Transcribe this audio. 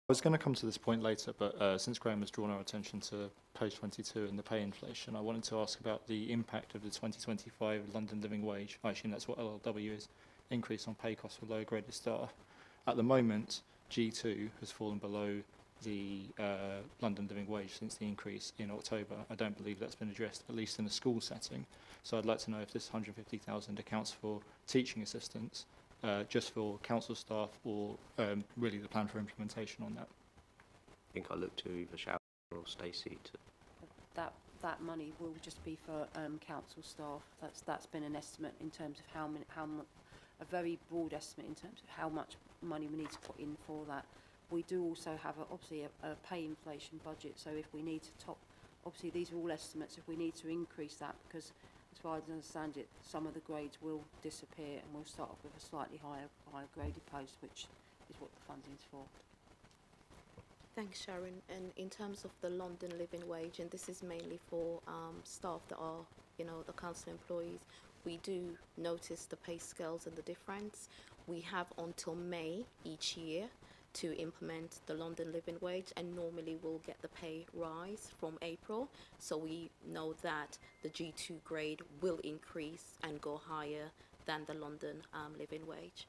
was going to come to this point later, but since Graham has drawn our attention to page 22 and the pay inflation, I wanted to ask about the impact of the 2025 London Living Wage. I assume that's what LLW is, increase on pay costs for lower graded staff. At the moment, G2 has fallen below the London Living Wage since the increase in October. I don't believe that's been addressed, at least in a school setting. So I'd like to know if this 150,000 accounts for teaching assistants, just for council staff, or really the plan for implementation on that. I think I look to either Sharon or Stacy to. That money will just be for council staff. That's been an estimate in terms of a very broad estimate in terms of how much money we need to put in for that. We do also have obviously a pay inflation budget, so if we need to obviously these are all estimates, if we need to increase that, because as far as I understand it, some of the grades will disappear and we'll start off with a slightly higher graded post, which is what the funding is for. Thanks, Sharon. And in terms of the London Living Wage, and this is mainly for staff that are, the council employees, we do notice the pay scales and the difference. We have until May each year to implement the London Living Wage, and normally we'll get the pay rise from April. So we know that the G2 grade will increase and go higher than the London Living Wage.